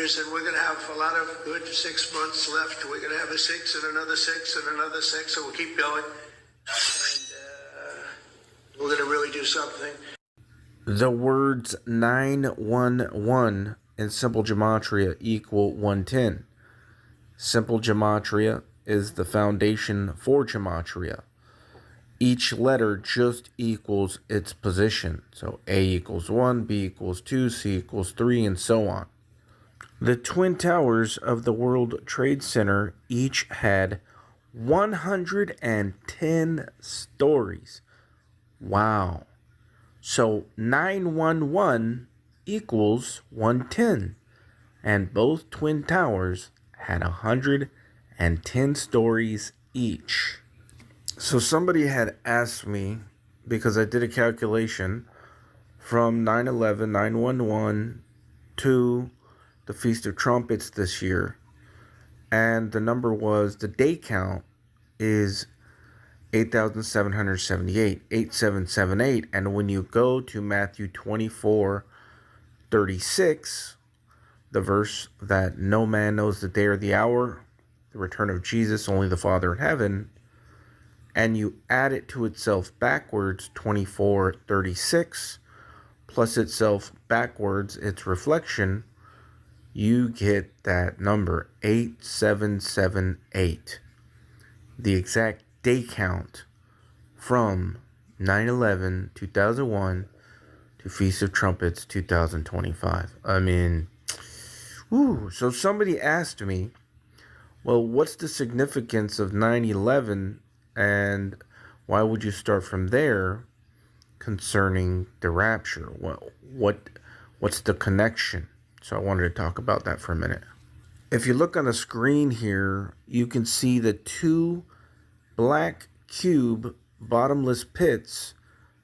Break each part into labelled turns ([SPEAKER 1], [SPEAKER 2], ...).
[SPEAKER 1] years, and we're going to have a lot of good 6 months left. We're going to have a 6 and another 6 and another 6, so we'll keep going. And we're going to really do something.
[SPEAKER 2] The words 911 in simple gematria equal 110. Simple gematria is the foundation for gematria. Each letter just equals its position. So A equals 1, B equals 2, C equals 3, and so on. The Twin Towers of the World Trade Center each had 110 stories. Wow. So 911 equals 110. And both Twin Towers had 110 stories each. So somebody had asked me, because I did a calculation from 9/11, 9/11 to the Feast of Trumpets this year, and the number was, the day count is 8,778, 8778, and when you go to Matthew 24:36, the verse that no man knows the day or the hour, the return of Jesus, only the Father in heaven, and you add it to itself backwards, 24:36, plus itself backwards, its reflection, you get that number, 8778. The exact day count from 9/11, 2001 to Feast of Trumpets 2025. I mean, so somebody asked me, well, what's the significance of 9/11 and why would you start from there concerning the rapture? What's the connection? So I wanted to talk about that for a minute. If you look on the screen here, you can see the two black cube bottomless pits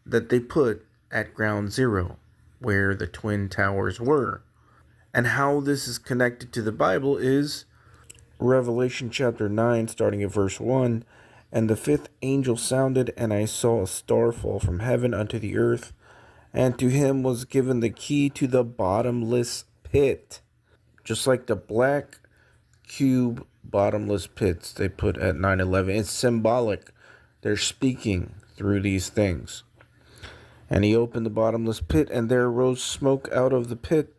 [SPEAKER 2] that they put at ground zero, where the Twin Towers were. And how this is connected to the Bible is Revelation chapter 9, starting at verse 1. And the fifth angel sounded, and I saw a star fall from heaven unto the earth, and to him was given the key to the bottomless pit. Just like the black cube bottomless pits they put at 9/11. It's symbolic. They're speaking through these things. And he opened the bottomless pit, and there arose smoke out of the pit,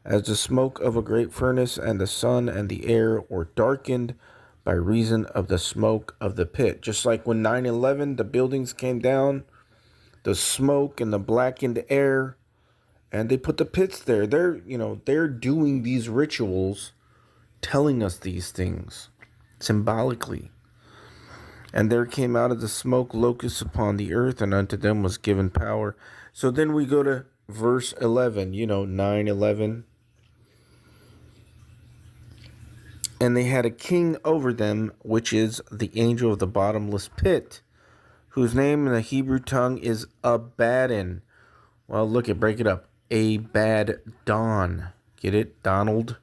[SPEAKER 2] as the smoke of a great furnace, and the sun and the air were darkened by reason of the smoke of the pit. Just like when 9/11, the buildings came down, the smoke and the blackened air, and they put the pits there. They're doing these rituals, telling us these things symbolically. And there came out of the smoke locusts upon the earth, and unto them was given power. So then we go to verse 11, 9/11. And they had a king over them, which is the angel of the bottomless pit, whose name in the Hebrew tongue is Abaddon. Well, break it up. Abaddon. Get it? Donald.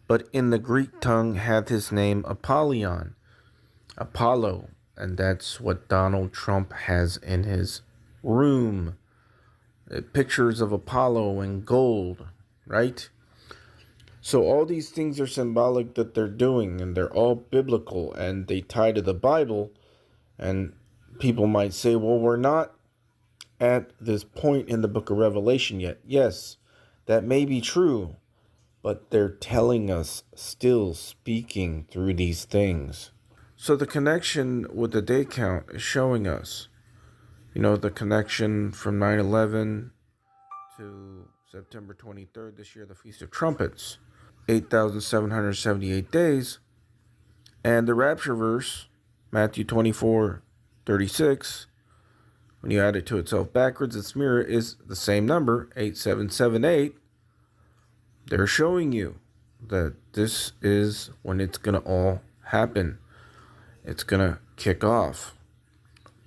[SPEAKER 2] But in the Greek tongue hath his name Apollyon. Apollo. And that's what Donald Trump has in his room. Pictures of Apollo in gold, right? So all these things are symbolic that they're doing, and they're all biblical, and they tie to the Bible. And people might say, well, we're not at this point in the book of Revelation yet. Yes, that may be true, but they're telling us, still speaking through these things. So the connection with the day count is showing us, the connection from 9/11 to September 23rd this year, the Feast of Trumpets. 8,778 days, and the rapture verse, Matthew 24:36, when you add it to itself backwards, its mirror is the same number, 8778. They're showing you that this is when it's going to all happen. It's going to kick off.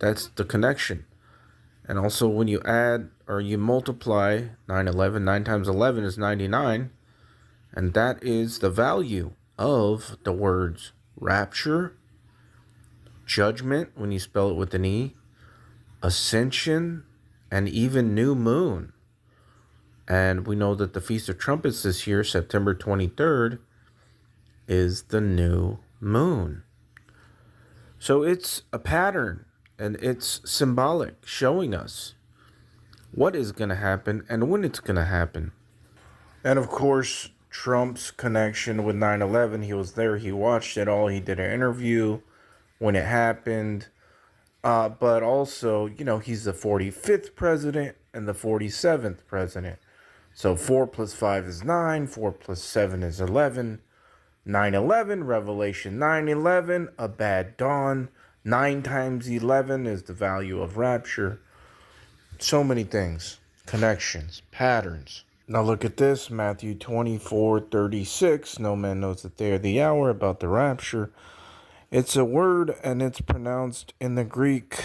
[SPEAKER 2] That's the connection. And also when you add or you multiply 9/11, 9 times 11 is 99. And that is the value of the words rapture, judgment, when you spell it with an E, ascension, and even new moon. And we know that the Feast of Trumpets this year, September 23rd, is the new moon. So it's a pattern and it's symbolic, showing us what is going to happen and when it's going to happen. And of course, Trump's connection with 9/11, he was there, he watched it all, he did an interview when it happened. But also, he's the 45th president and the 47th president. So 4 plus 5 is 9, 4 plus 7 is 11. 9/11, Revelation 9/11, a bad dawn. 9 times 11 is the value of rapture. So many things, connections, patterns. Now look at this, Matthew 24:36. No man knows the day or the hour about the rapture. It's a word and it's pronounced in the Greek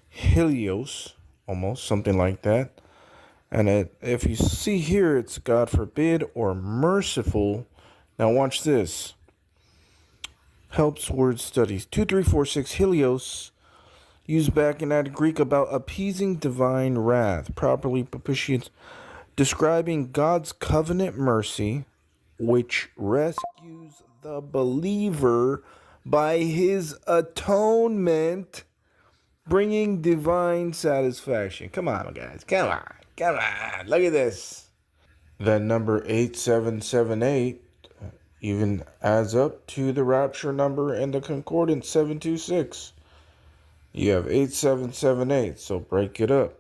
[SPEAKER 2] Helios, almost, something like that. And if you see here, it's God forbid or merciful. Now watch this. Helps word studies. 2346 Helios, used back in that Greek about appeasing divine wrath, properly propitiates, describing God's covenant mercy, which rescues the believer by his atonement, bringing divine satisfaction. Come on, guys. Come on. Look at this. That number 8778 even adds up to the rapture number in the concordance 726. You have 8778, so break it up.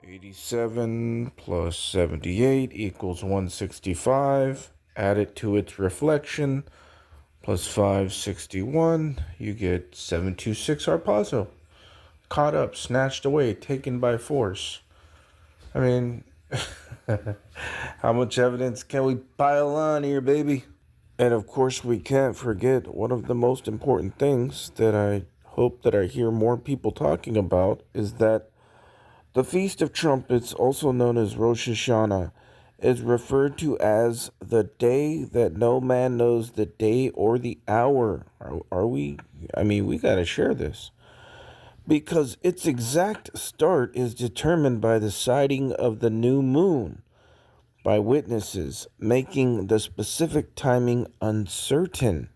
[SPEAKER 2] 87 plus 78 equals 165. Add it to its reflection. Plus 561, you get 726 harpazo. Caught up, snatched away, taken by force. I mean, how much evidence can we pile on here, baby? And of course, we can't forget one of the most important things that I hope that I hear more people talking about is that the Feast of Trumpets, also known as Rosh Hashanah, is referred to as the day that no man knows the day or the hour. Are we? I mean, we got to share this. Because its exact start is determined by the sighting of the new moon by witnesses, making the specific timing uncertain.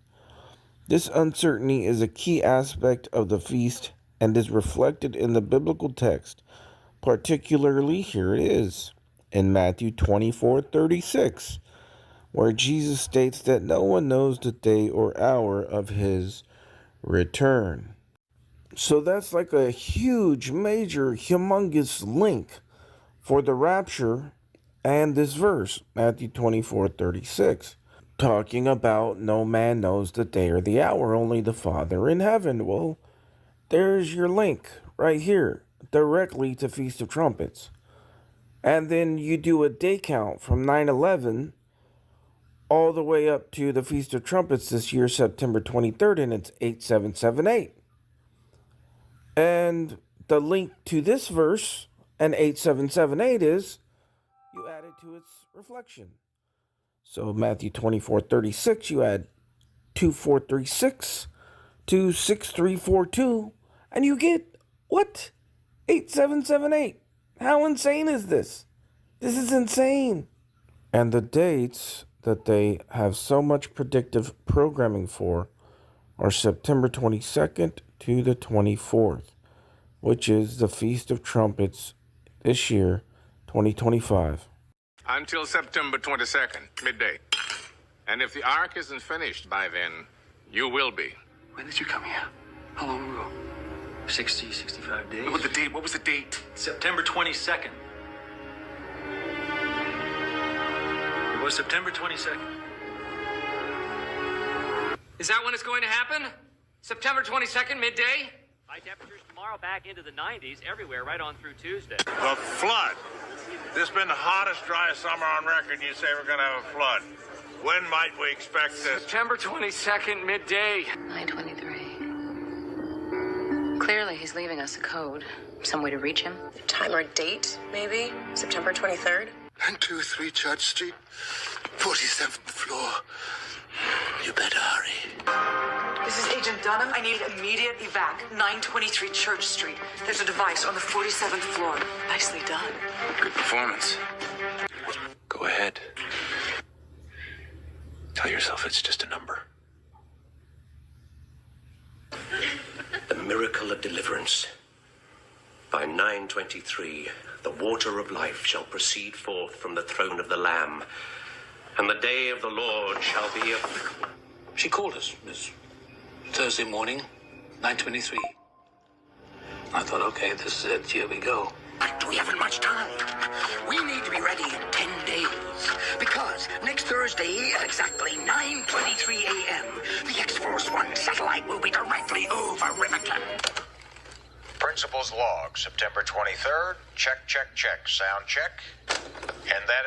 [SPEAKER 2] This uncertainty is a key aspect of the feast and is reflected in the biblical text. Particularly, here it is, in Matthew 24:36, where Jesus states that no one knows the day or hour of his return. So that's like a huge, major, humongous link for the rapture and this verse, Matthew 24:36, talking about no man knows the day or the hour, only the Father in heaven. Well, there's your link right here, directly to Feast of Trumpets. And then you do a day count from 9/11 all the way up to the Feast of Trumpets this year, September 23rd, and it's 8778. And the link to this verse and 8778 is you add it to its reflection. So Matthew 24:36, you add 2436 to 6342, and you get what? 8778. How insane is this? This is insane. And the dates that they have so much predictive programming for are September 22nd to the 24th, which is the Feast of Trumpets this year, 2025.
[SPEAKER 3] Until September 22nd, midday. And if the ark isn't finished by then, you will be.
[SPEAKER 4] When did you come here? How long ago? 60, 65 days.
[SPEAKER 3] What was the date? What was the date?
[SPEAKER 4] September 22nd. It was September 22nd.
[SPEAKER 5] Is that when it's going to happen? September 22nd, midday?
[SPEAKER 6] High temperatures tomorrow, back into the 90s everywhere right on through Tuesday.
[SPEAKER 7] The flood. This has been the hottest, driest summer on record. You say we're going to have a flood. When might we expect this?
[SPEAKER 5] September 22nd, midday.
[SPEAKER 8] 9:23. Clearly, he's leaving us a code. Some way to reach him.
[SPEAKER 9] Time or date, maybe? September 23rd?
[SPEAKER 1] 923 Church Street, 47th floor. You better hurry.
[SPEAKER 9] This is Agent Dunham. I need immediate evac. 923 Church Street. There's a device on the 47th floor. Nicely done.
[SPEAKER 3] Good performance.
[SPEAKER 10] Go ahead. Tell yourself it's just a number.
[SPEAKER 11] The miracle of deliverance. By 9:23, the water of life shall proceed forth from the throne of the Lamb, and the day of the Lord shall be a...
[SPEAKER 4] She called us, Miss. Thursday morning, 9:23. I thought, okay, this is it. Here we go.
[SPEAKER 12] But we haven't much time. We need to be ready in 10 days. Because next Thursday at exactly 9:23 a.m., the X-Force One satellite will be directly over Riverton.
[SPEAKER 13] Principal's log, September 23rd. Check, check, check. Sound check. And that is